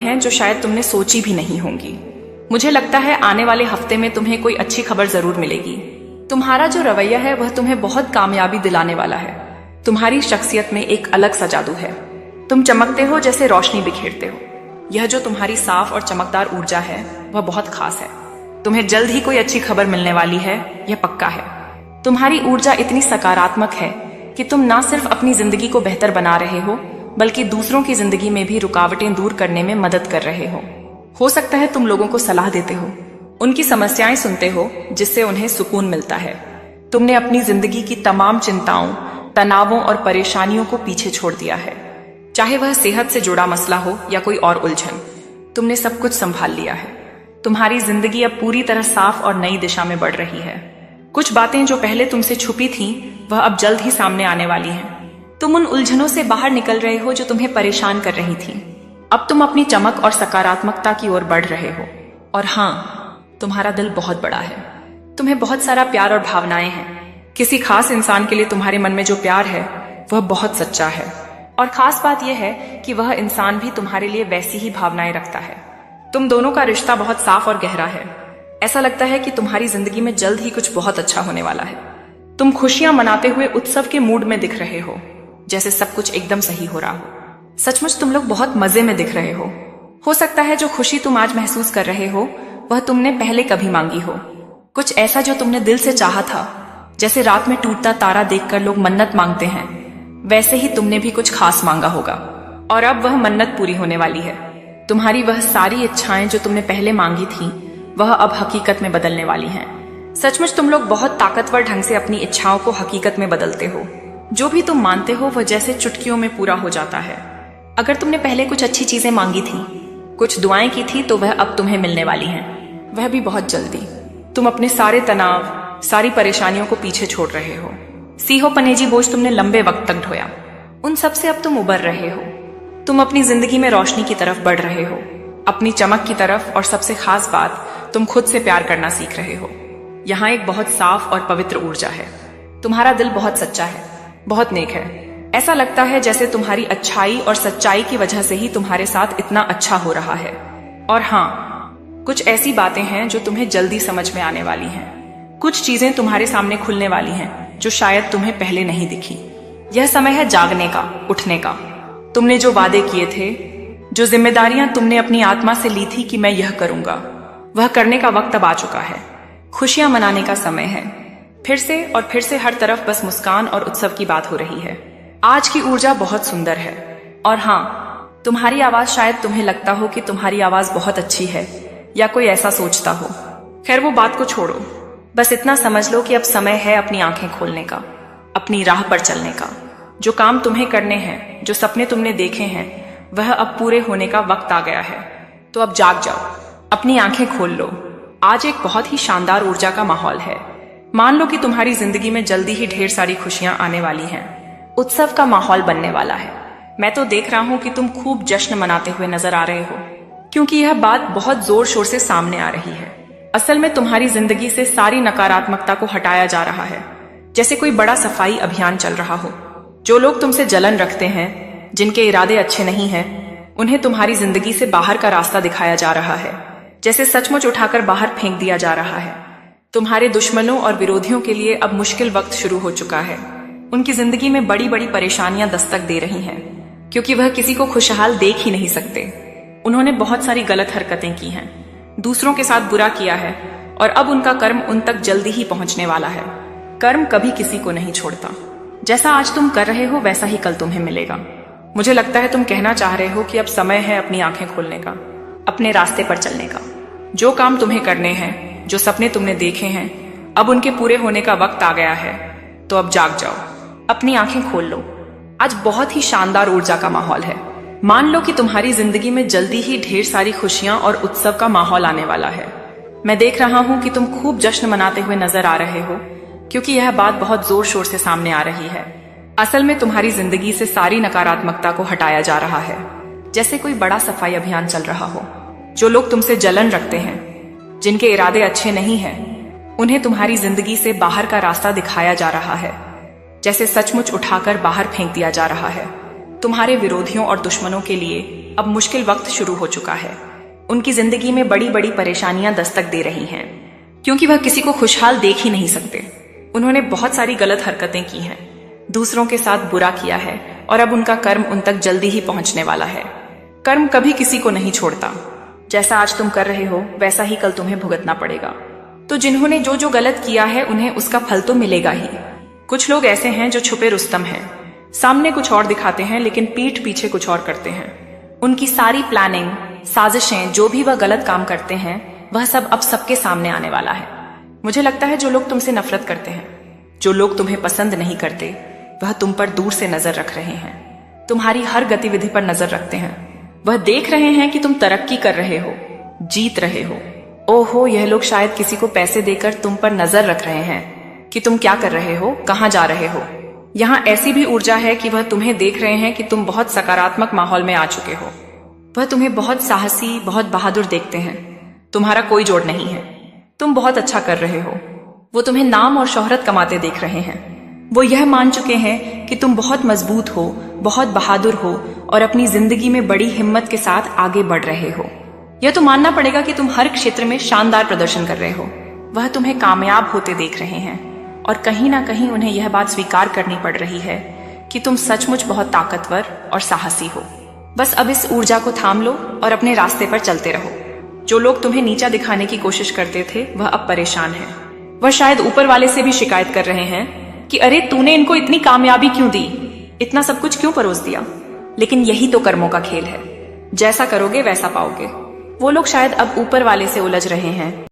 हैं जो शायद तुमने सोची भी नहीं होंगी। मुझे लगता है आने वाले हफ्ते में तुम्हें कोई अच्छी खबर जरूर मिलेगी। तुम्हारा जो रवैया है वह तुम्हें बहुत कामयाबी दिलाने वाला है। तुम्हारी शख्सियत में एक अलग सा जादू है। तुम चमकते हो जैसे रोशनी बिखेरते हो। यह जो तुम्हारी साफ और चमकदार ऊर्जा है वह बहुत खास है। तुम्हें जल्द ही कोई अच्छी खबर मिलने वाली है, यह पक्का है। तुम्हारी ऊर्जा इतनी सकारात्मक है कि तुम ना सिर्फ अपनी जिंदगी को बेहतर बना रहे हो बल्कि दूसरों की जिंदगी में भी रुकावटें दूर करने में मदद कर रहे हो सकता है तुम लोगों को सलाह देते हो, उनकी समस्याएं सुनते हो जिससे उन्हें सुकून मिलता है। तुमने अपनी जिंदगी की तमाम चिंताओं, तनावों और परेशानियों को पीछे छोड़ दिया है। चाहे वह सेहत से जुड़ा मसला हो या कोई और उलझन, तुमने सब कुछ संभाल लिया है। तुम्हारी जिंदगी अब पूरी तरह साफ और नई दिशा में बढ़ रही है। कुछ बातें जो पहले तुमसे छुपी थीं, वह अब जल्द ही सामने आने वाली हैं। तुम उन उलझनों से बाहर निकल रहे हो जो तुम्हें परेशान कर रही थी। अब तुम अपनी चमक और सकारात्मकता की ओर बढ़ रहे हो। और हाँ, तुम्हारा दिल बहुत बड़ा है। तुम्हें बहुत सारा प्यार और भावनाएं हैं। किसी खास इंसान के लिए तुम्हारे मन में जो प्यार है वह बहुत सच्चा है। और खास बात यह है कि वह इंसान भी तुम्हारे लिए वैसी ही भावनाएं रखता है। तुम दोनों का रिश्ता बहुत साफ और गहरा है। ऐसा लगता है कि तुम्हारी जिंदगी में जल्द ही कुछ बहुत अच्छा होने वाला है। तुम खुशियां मनाते हुए उत्सव के मूड में दिख रहे हो, जैसे सब कुछ एकदम सही हो रहा हो। सचमुच तुम लोग बहुत मजे में दिख रहे हो सकता है जो खुशी तुम आज महसूस कर रहे हो वह तुमने पहले कभी मांगी हो। कुछ ऐसा जो तुमने दिल से चाहा था, जैसे रात में टूटता तारा देखकर लोग मन्नत मांगते हैं, वैसे ही तुमने भी कुछ खास मांगा होगा। और अब वह मन्नत पूरी होने वाली है। तुम्हारी वह सारी इच्छाएं जो तुमने पहले मांगी थी वह अब हकीकत में बदलने वाली हैं। सचमुच तुम लोग बहुत ताकतवर ढंग से अपनी इच्छाओं को हकीकत में बदलते हो। जो भी तुम मानते हो वह जैसे चुटकियों में पूरा हो जाता है। अगर तुमने पहले कुछ अच्छी चीजें मांगी थी, कुछ दुआएं की थी, तो वह अब तुम्हें मिलने वाली हैं, वह भी बहुत जल्दी। तुम अपने सारे तनाव, सारी परेशानियों को पीछे छोड़ रहे हो। सीहो पनेजी बोझ तुमने लंबे वक्त तक ढोया, उन सब से अब तुम उबर रहे हो। तुम अपनी जिंदगी में रोशनी की तरफ बढ़ रहे हो, अपनी चमक की तरफ। और सबसे खास बात, तुम खुद से प्यार करना सीख रहे हो। यहाँ एक बहुत साफ और पवित्र ऊर्जा है। तुम्हारा दिल बहुत सच्चा है, बहुत नेक है। ऐसा लगता है जैसे तुम्हारी अच्छाई और सच्चाई की वजह से ही तुम्हारे साथ इतना अच्छा हो रहा है। और हाँ, कुछ ऐसी बातें हैं जो तुम्हें जल्दी समझ में आने वाली हैं। कुछ चीजें तुम्हारे सामने खुलने वाली हैं जो शायद तुम्हें पहले नहीं दिखी। यह समय है जागने का, उठने का। तुमने जो वादे किए थे, जो जिम्मेदारियां तुमने अपनी आत्मा से ली थी कि मैं यह करूंगा, वह करने का वक्त अब आ चुका है। खुशियां मनाने का समय है। फिर से हर तरफ बस मुस्कान और उत्सव की बात हो रही है। आज की ऊर्जा बहुत सुंदर है। और हाँ, तुम्हारी आवाज, शायद तुम्हें लगता हो कि तुम्हारी आवाज बहुत अच्छी है या कोई ऐसा सोचता हो। खैर, वो बात को छोड़ो। बस इतना समझ लो कि अब समय है अपनी आंखें खोलने का, अपनी राह पर चलने का। जो काम तुम्हें करने हैं, जो सपने तुमने देखे हैं, वह अब पूरे होने का वक्त आ गया है। तो अब जाग जाओ, अपनी आंखें खोल लो। आज एक बहुत ही शानदार ऊर्जा का माहौल है। मान लो कि तुम्हारी जिंदगी में जल्दी ही ढेर सारी खुशियां आने वाली हैं। उत्सव का माहौल बनने वाला है। मैं तो देख रहा हूं कि तुम खूब जश्न मनाते हुए नजर आ रहे हो, क्योंकि यह बात बहुत जोर शोर से सामने आ रही है। असल में तुम्हारी जिंदगी से सारी नकारात्मकता को हटाया जा रहा है, जैसे कोई बड़ा सफाई अभियान चल रहा हो। जो लोग तुमसे जलन रखते हैं, जिनके इरादे अच्छे नहीं हैं, उन्हें तुम्हारी जिंदगी से बाहर का रास्ता दिखाया जा रहा है, जैसे सचमुच उठाकर बाहर फेंक दिया जा रहा है। तुम्हारे दुश्मनों और विरोधियों के लिए अब मुश्किल वक्त शुरू हो चुका है। उनकी जिंदगी में बड़ी बड़ी परेशानियां दस्तक दे रही हैं, क्योंकि वह किसी को खुशहाल देख ही नहीं सकते। उन्होंने बहुत सारी गलत हरकतें की हैं, दूसरों के साथ बुरा किया है, और अब उनका कर्म उन तक जल्दी ही पहुंचने वाला है। कर्म कभी किसी को नहीं छोड़ता। जैसा आज तुम कर रहे हो वैसा ही कल तुम्हें मिलेगा। मुझे लगता है तुम कहना चाह रहे हो कि अब समय है अपनी आंखें खोलने का, अपने रास्ते पर चलने का। जो काम तुम्हें करने हैं, जो सपने तुमने देखे हैं, अब उनके पूरे होने का वक्त आ गया है। तो अब जाग जाओ, अपनी आंखें खोल लो। आज बहुत ही शानदार ऊर्जा का माहौल है। मान लो कि तुम्हारी जिंदगी में जल्दी ही ढेर सारी खुशियां और उत्सव का माहौल आने वाला है। मैं देख रहा हूं कि तुम खूब जश्न मनाते हुए नजर आ रहे हो, क्योंकि यह बात बहुत जोर शोर से सामने आ रही है। असल में तुम्हारी जिंदगी से सारी नकारात्मकता को हटाया जा रहा है, जैसे कोई बड़ा सफाई अभियान चल रहा हो। जो लोग तुमसे जलन रखते हैं, जिनके इरादे अच्छे नहीं हैं, उन्हें तुम्हारी जिंदगी से बाहर का रास्ता दिखाया जा रहा है, जैसे सचमुच उठाकर बाहर फेंक दिया जा रहा है। तुम्हारे विरोधियों और दुश्मनों के लिए अब मुश्किल वक्त शुरू हो चुका है। उनकी जिंदगी में बड़ी बड़ी परेशानियां दस्तक दे रही हैं, क्योंकि वह किसी को खुशहाल देख ही नहीं सकते। उन्होंने बहुत सारी गलत हरकतें की हैं, दूसरों के साथ बुरा किया है और अब उनका कर्म उन तक जल्दी ही पहुंचने वाला है। कर्म कभी किसी को नहीं छोड़ता। जैसा आज तुम कर रहे हो वैसा ही कल तुम्हें भुगतना पड़ेगा। तो जिन्होंने जो जो गलत किया है उन्हें उसका फल तो मिलेगा ही। कुछ लोग ऐसे हैं जो छुपे रुस्तम हैं, सामने कुछ और दिखाते हैं लेकिन पीठ पीछे कुछ और करते हैं। उनकी सारी प्लानिंग, साजिशें, जो भी वह गलत काम करते हैं वह सब अब सबके सामने आने वाला है। मुझे लगता है जो लोग तुमसे नफरत करते हैं, जो लोग तुम्हें पसंद नहीं करते, वह तुम पर दूर से नजर रख रहे हैं, तुम्हारी हर गतिविधि पर नजर रखते हैं। वह देख रहे हैं कि तुम तरक्की कर रहे हो, जीत रहे हो। ओहो, यह लोग शायद किसी को पैसे देकर तुम पर नजर रख रहे हैं कि तुम क्या कर रहे हो, कहां जा रहे हो। यहाँ ऐसी भी ऊर्जा है कि वह तुम्हें देख रहे हैं कि तुम बहुत सकारात्मक माहौल में आ चुके हो। वह तुम्हें बहुत साहसी, बहुत बहादुर देखते हैं। तुम्हारा कोई जोड़ नहीं है, तुम बहुत अच्छा कर रहे हो। वो तुम्हें नाम और शोहरत कमाते देख रहे हैं। वो यह मान चुके हैं कि तुम बहुत मजबूत हो, बहुत बहादुर हो और अपनी जिंदगी में बड़ी हिम्मत के साथ आगे बढ़ रहे हो। यह तो मानना पड़ेगा कि तुम हर क्षेत्र में शानदार प्रदर्शन कर रहे हो। वह तुम्हें कामयाब होते देख रहे हैं और कहीं ना कहीं उन्हें यह बात स्वीकार करनी पड़ रही है कि तुम सचमुच बहुत ताकतवर और साहसी हो। बस अब इस ऊर्जा को थाम लो और अपने रास्ते पर चलते रहो। जो लोग तुम्हें नीचा दिखाने की कोशिश करते थे वह अब परेशान है। वह शायद ऊपर वाले से भी शिकायत कर रहे हैं कि अरे तूने इनको इतनी कामयाबी क्यों दी, इतना सब कुछ क्यों परोस दिया। लेकिन यही तो कर्मों का खेल है, जैसा करोगे वैसा पाओगे। वो लोग शायद अब ऊपर वाले से उलझ रहे हैं